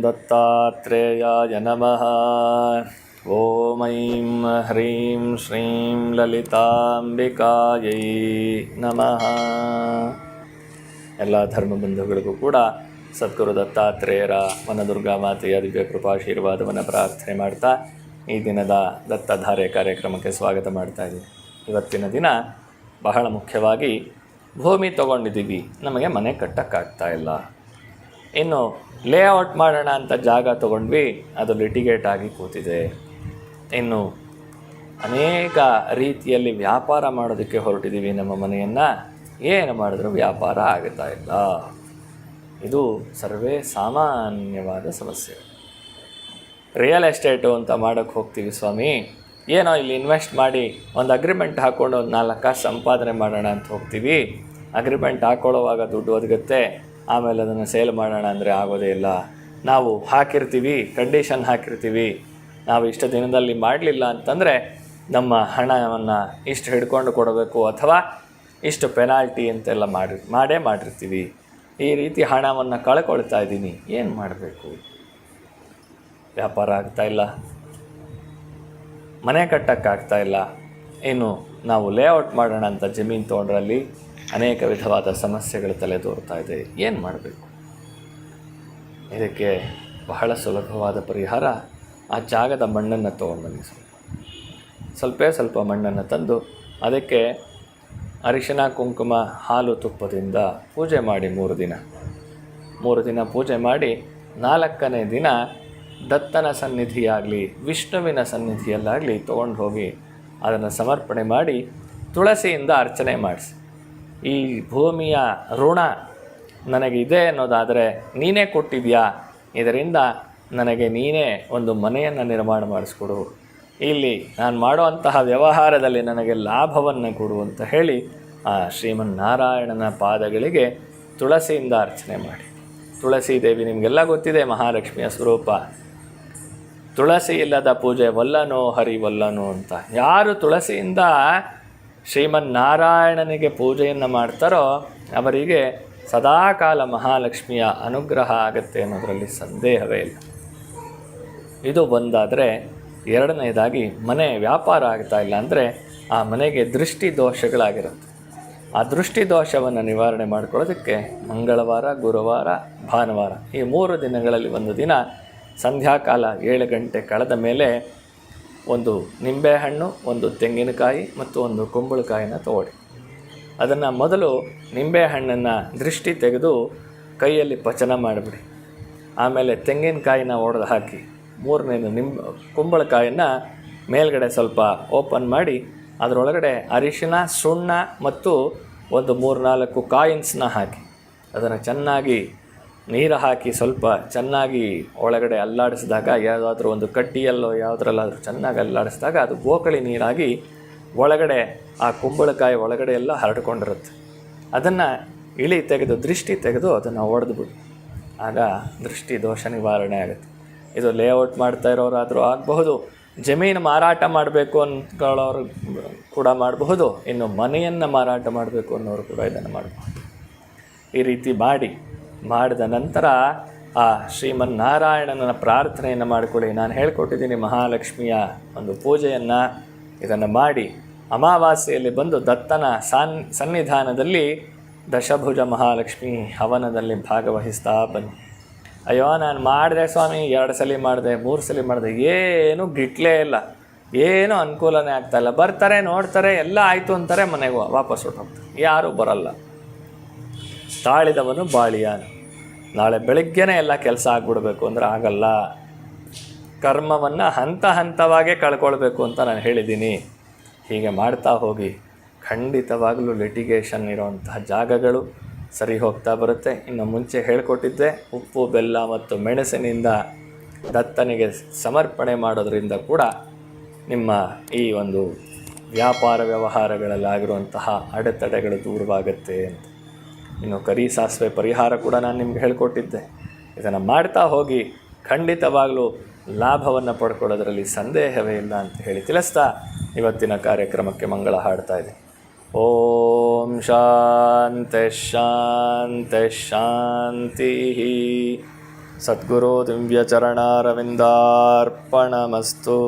ದತ್ತಾತ್ರೇಯಾಯ ನಮಃ. ಓಂ ಐಂ ಹ್ರೀಂ ಶ್ರೀಂ ಲಲಿತಾಂಬಿಕಾಯೈ ನಮಃ. ಎಲ್ಲ ಧರ್ಮಬಂಧುಗಳಿಗೂ ಕೂಡ ಸದ್ಗುರು ದತ್ತಾತ್ರೇಯರ ವನದುರ್ಗಾ ಮಾತೆಯ ದಿವ್ಯ ಕೃಪಾಶೀರ್ವಾದವನ್ನು ಪ್ರಾರ್ಥನೆ ಮಾಡ್ತಾ ಈ ದಿನದ ದತ್ತಧಾರೆ ಕಾರ್ಯಕ್ರಮಕ್ಕೆ ಸ್ವಾಗತ ಮಾಡ್ತಾ ಇದ್ದೀವಿ. ಇವತ್ತಿನ ದಿನ ಬಹಳ ಮುಖ್ಯವಾಗಿ ಭೂಮಿ ತೊಗೊಂಡಿದ್ದೀವಿ, ನಮಗೆ ಮನೆ ಕಟ್ಟೋಕ್ಕಾಗ್ತಾ ಇಲ್ಲ. ಇನ್ನು ಲೇಔಟ್ ಮಾಡೋಣ ಅಂತ ಜಾಗ ತೊಗೊಂಡ್ವಿ, ಅದು ಲಿಟಿಗೇಟ್ ಆಗಿ ಕೂತಿದೆ. ಇನ್ನು ಅನೇಕ ರೀತಿಯಲ್ಲಿ ವ್ಯಾಪಾರ ಮಾಡೋದಕ್ಕೆ ಹೊರಟಿದ್ದೀವಿ ನಮ್ಮ ಮನೆಯನ್ನು, ಏನು ಮಾಡಿದ್ರೂ ವ್ಯಾಪಾರ ಆಗ್ತಾ ಇಲ್ಲ. ಇದು ಸರ್ವೇ ಸಾಮಾನ್ಯವಾದ ಸಮಸ್ಯೆ. ರಿಯಲ್ ಎಸ್ಟೇಟು ಅಂತ ಮಾಡೋಕ್ಕೆ ಹೋಗ್ತೀವಿ ಸ್ವಾಮಿ, ಏನೋ ಇಲ್ಲಿ ಇನ್ವೆಸ್ಟ್ ಮಾಡಿ ಒಂದು ಅಗ್ರಿಮೆಂಟ್ ಹಾಕ್ಕೊಂಡು ಒಂದು 4 ಕಾಸು ಸಂಪಾದನೆ ಮಾಡೋಣ ಅಂತ ಹೋಗ್ತೀವಿ. ಅಗ್ರಿಮೆಂಟ್ ಹಾಕ್ಕೊಳ್ಳೋವಾಗ ದುಡ್ಡು ಒದಗುತ್ತೆ, ಆಮೇಲೆ ಅದನ್ನು ಸೇಲ್ ಮಾಡೋಣ ಅಂದರೆ ಆಗೋದೇ ಇಲ್ಲ. ನಾವು ಹಾಕಿರ್ತೀವಿ, ಕಂಡೀಷನ್ ಹಾಕಿರ್ತೀವಿ, ನಾವು ಇಷ್ಟು ದಿನದಲ್ಲಿ ಮಾಡಲಿಲ್ಲ ಅಂತಂದರೆ ನಮ್ಮ ಹಣವನ್ನು ಇಷ್ಟು ಹಿಡ್ಕೊಂಡು ಕೊಡಬೇಕು ಅಥವಾ ಇಷ್ಟು ಪೆನಾಲ್ಟಿ ಅಂತೆಲ್ಲ ಮಾಡಿರ್ತೀವಿ. ಈ ರೀತಿ ಹಣವನ್ನು ಕಳ್ಕೊಳ್ತಾ ಇದ್ದೀನಿ, ಏನು ಮಾಡಬೇಕು? ವ್ಯಾಪಾರ ಆಗ್ತಾಯಿಲ್ಲ, ಮನೆ ಕಟ್ಟೋಕ್ಕಾಗ್ತಾ ಇಲ್ಲ. ಇನ್ನು ನಾವು ಲೇಔಟ್ ಮಾಡೋಣ ಅಂತ ಜಮೀನು ತೊಗೊಂಡ್ರಲ್ಲಿ ಅನೇಕ ವಿಧವಾದ ಸಮಸ್ಯೆಗಳು ತಲೆದೋರ್ತಾ ಇದೆ. ಏನು ಮಾಡಬೇಕು? ಇದಕ್ಕೆ ಬಹಳ ಸುಲಭವಾದ ಪರಿಹಾರ, ಆ ಜಾಗದ ಮಣ್ಣನ್ನು ತೊಗೊಂಡ್ಬನ್ನಿ. ಸ್ವಲ್ಪ ಮಣ್ಣನ್ನು ತಂದು ಅದಕ್ಕೆ ಅರಿಶಿನ, ಕುಂಕುಮ, ಹಾಲು, ತುಪ್ಪದಿಂದ ಪೂಜೆ ಮಾಡಿ 3 ದಿನ ಪೂಜೆ ಮಾಡಿ 4ನೇ ದಿನ ದತ್ತನ ಸನ್ನಿಧಿಯಾಗಲಿ ವಿಷ್ಣುವಿನ ಸನ್ನಿಧಿಯಲ್ಲಾಗಲಿ ತೊಗೊಂಡು ಹೋಗಿ ಅದನ್ನು ಸಮರ್ಪಣೆ ಮಾಡಿ ತುಳಸಿಯಿಂದ ಅರ್ಚನೆ ಮಾಡಿಸಿ. ಈ ಭೂಮಿಯ ಋಣ ನನಗಿದೆ ಅನ್ನೋದಾದರೆ ನೀನೇ ಕೊಟ್ಟಿದ್ಯಾ, ಇದರಿಂದ ನನಗೆ ನೀನೇ ಒಂದು ಮನೆಯನ್ನು ನಿರ್ಮಾಣ ಮಾಡಿಸ್ಕೊಡು, ಇಲ್ಲಿ ನಾನು ಮಾಡುವಂತಹ ವ್ಯವಹಾರದಲ್ಲಿ ನನಗೆ ಲಾಭವನ್ನು ಕೊಡು ಅಂತ ಹೇಳಿ ಆ ಶ್ರೀಮನ್ನಾರಾಯಣನ ಪಾದಗಳಿಗೆ ತುಳಸಿಯಿಂದ ಅರ್ಚನೆ ಮಾಡಿ. ತುಳಸಿ ದೇವಿ ನಿಮಗೆಲ್ಲ ಗೊತ್ತಿದೆ, ಮಹಾಲಕ್ಷ್ಮಿಯ ಸ್ವರೂಪ. ತುಳಸಿ ಇಲ್ಲದ ಪೂಜೆ ವಲ್ಲನೋ ಹರಿವಲ್ಲನೋ ಅಂತ. ಯಾರು ತುಳಸಿಯಿಂದ ಶ್ರೀಮನ್ನಾರಾಯಣನಿಗೆ ಪೂಜೆಯನ್ನು ಮಾಡ್ತಾರೋ ಅವರಿಗೆ ಸದಾಕಾಲ ಮಹಾಲಕ್ಷ್ಮಿಯ ಅನುಗ್ರಹ ಆಗುತ್ತೆ ಅನ್ನೋದರಲ್ಲಿ ಸಂದೇಹವೇ ಇಲ್ಲ. ಇದು ಒಂದಾದರೆ, ಎರಡನೇದಾಗಿ ಮನೆ ವ್ಯಾಪಾರ ಆಗ್ತಾ ಇಲ್ಲ ಅಂದರೆ ಆ ಮನೆಗೆ ದೃಷ್ಟಿ ದೋಷಗಳಾಗಿರುತ್ತೆ. ಆ ದೃಷ್ಟಿ ದೋಷವನ್ನು ನಿವಾರಣೆ ಮಾಡ್ಕೊಳ್ಳೋದಕ್ಕೆ ಮಂಗಳವಾರ, ಗುರುವಾರ, ಭಾನುವಾರ ಈ 3 ದಿನಗಳಲ್ಲಿ ಒಂದು ದಿನ ಸಂಧ್ಯಾಕಾಲ 7 ಗಂಟೆ ಕಳೆದ ಮೇಲೆ ಒಂದು ನಿಂಬೆಹಣ್ಣು, ಒಂದು ತೆಂಗಿನಕಾಯಿ ಮತ್ತು ಒಂದು ಕುಂಬಳಕಾಯಿನ ತಗೊಳ್ಳಿ. ಅದನ್ನು ಮೊದಲು ನಿಂಬೆಹಣ್ಣನ್ನು ದೃಷ್ಟಿ ತೆಗೆದು ಕೈಯಲ್ಲಿ ಪಚನ ಮಾಡಿಬಿಡಿ. ಆಮೇಲೆ ತೆಂಗಿನಕಾಯಿನ ಒಡೆದು ಹಾಕಿ, 3ನೇದು ಕುಂಬಳಕಾಯನ್ನು ಮೇಲ್ಗಡೆ ಸ್ವಲ್ಪ ಓಪನ್ ಮಾಡಿ ಅದರೊಳಗಡೆ ಅರಿಶಿನ, ಸುಣ್ಣ ಮತ್ತು ಒಂದು 3-4 ಕಾಯಿನ್ಸ್ನ ಹಾಕಿ ಅದನ್ನು ಚೆನ್ನಾಗಿ ನೀರು ಹಾಕಿ ಸ್ವಲ್ಪ ಚೆನ್ನಾಗಿ ಒಳಗಡೆ ಅಲ್ಲಾಡಿಸಿದಾಗ, ಯಾವುದಾದ್ರೂ ಒಂದು ಕಡ್ಡಿಯಲ್ಲೋ ಯಾವುದ್ರಲ್ಲಾದರೂ ಚೆನ್ನಾಗಿ ಅಲ್ಲಾಡಿಸಿದಾಗ ಅದು ಗೋಕಳಿ ನೀರಾಗಿ ಒಳಗಡೆ ಆ ಕುಂಬಳಕಾಯಿ ಒಳಗಡೆ ಎಲ್ಲ ಹರಡ್ಕೊಂಡಿರುತ್ತೆ. ಅದನ್ನು ದೃಷ್ಟಿ ತೆಗೆದು ಅದನ್ನು ಒಡೆದುಬಿಡಿ. ಆಗ ದೃಷ್ಟಿ ದೋಷ ನಿವಾರಣೆ ಆಗುತ್ತೆ. ಇದು ಲೇಔಟ್ ಮಾಡ್ತಾ ಇರೋರಾದರೂ ಆಗಬಹುದು, ಜಮೀನು ಮಾರಾಟ ಮಾಡಬೇಕು ಅಂದ್ಕೊಳ್ಳೋರು ಕೂಡ ಮಾಡಬಹುದು, ಇನ್ನು ಮನೆಯನ್ನು ಮಾರಾಟ ಮಾಡಬೇಕು ಅನ್ನೋರು ಕೂಡ ಇದನ್ನು ಮಾಡಬಹುದು. ಈ ರೀತಿ ಮಾಡಿದ ನಂತರ ಆ ಶ್ರೀಮನ್ನಾರಾಯಣನ ಪ್ರಾರ್ಥನೆಯನ್ನು ಮಾಡಿಕೊಳ್ಳಿ. ನಾನು ಹೇಳ್ಕೊಟ್ಟಿದ್ದೀನಿ ಮಹಾಲಕ್ಷ್ಮಿಯ ಒಂದು ಪೂಜೆಯನ್ನು. ಇದನ್ನು ಮಾಡಿ ಅಮಾವಾಸ್ಯೆಯಲ್ಲಿ ಬಂದು ದತ್ತನ ಸನ್ನಿಧಾನದಲ್ಲಿ ದಶಭುಜ ಮಹಾಲಕ್ಷ್ಮಿ ಹವನದಲ್ಲಿ ಭಾಗವಹಿಸ್ತಾ ಬನ್ನಿ. ಅಯ್ಯೋ ನಾನು ಮಾಡಿದೆ ಸ್ವಾಮಿ, 2 ಸಲ ಮಾಡಿದೆ, 3 ಸಲ ಮಾಡಿದೆ, ಏನೂ ಗಿಟ್ಲೇ ಇಲ್ಲ, ಏನೂ ಅನುಕೂಲನೇ ಆಗ್ತಾಯಿಲ್ಲ. ಬರ್ತಾರೆ, ನೋಡ್ತಾರೆ, ಎಲ್ಲ ಆಯಿತು ಅಂತಾರೆ, ಮನೆಗೆ ವಾಪಸ್ ಹೊರಟೋಗ್ತಾರೆ, ಯಾರೂ ಬರಲ್ಲ. ತಾಳಿದವನು ಬಾಳಿಯಾನು. ನಾಳೆ ಬೆಳಗ್ಗೆನೇ ಎಲ್ಲ ಕೆಲಸ ಆಗಿಬಿಡ್ಬೇಕು ಅಂದರೆ ಆಗಲ್ಲ. ಕರ್ಮವನ್ನು ಹಂತವಾಗಿ ಕಳ್ಕೊಳ್ಬೇಕು ಅಂತ ನಾನು ಹೇಳಿದ್ದೀನಿ. ಹೀಗೆ ಮಾಡ್ತಾ ಹೋಗಿ ಖಂಡಿತವಾಗಲೂ ಲಿಟಿಗೇಷನ್ ಇರೋವಂತಹ ಜಾಗಗಳು ಸರಿ ಹೋಗ್ತಾ ಬರುತ್ತೆ. ಇನ್ನು ಮುಂಚೆ ಹೇಳಿಕೊಟ್ಟಿದ್ದೆ, ಉಪ್ಪು, ಬೆಲ್ಲ ಮತ್ತು ಮೆಣಸಿನಿಂದ ದತ್ತನಿಗೆ ಸಮರ್ಪಣೆ ಮಾಡೋದರಿಂದ ಕೂಡ ನಿಮ್ಮ ಈ ಒಂದು ವ್ಯಾಪಾರ ವ್ಯವಹಾರಗಳಲ್ಲಾಗಿರುವಂತಹ ಅಡೆತಡೆಗಳು ದೂರವಾಗುತ್ತೆ ಅಂತ. ಇನ್ನು ಕರಿ ಸಾಸಿವೆ ಪರಿಹಾರ ಕೂಡ ನಾನು ನಿಮ್ಗೆ ಹೇಳಿಕೊಟ್ಟಿದ್ದೆ. ಇದನ್ನು ಮಾಡ್ತಾ ಹೋಗಿ ಖಂಡಿತವಾಗಲೂ ಲಾಭವನ್ನು ಪಡ್ಕೊಳ್ಳೋದ್ರಲ್ಲಿ ಸಂದೇಹವೇ ಇಲ್ಲ ಅಂತ ಹೇಳಿ ತಿಳಿಸ್ತಾ ಇವತ್ತಿನ ಕಾರ್ಯಕ್ರಮಕ್ಕೆ ಮಂಗಳ ಹಾಡ್ತಾ ಇದೆ. ಓಂ ಶಾಂತಿ ಶಾಂತಿ ಶಾಂತಿ. ಸದ್ಗುರು ದಿವ್ಯಚರಣಾರವಿಂದಾರ್ಪಣಮಸ್ತು.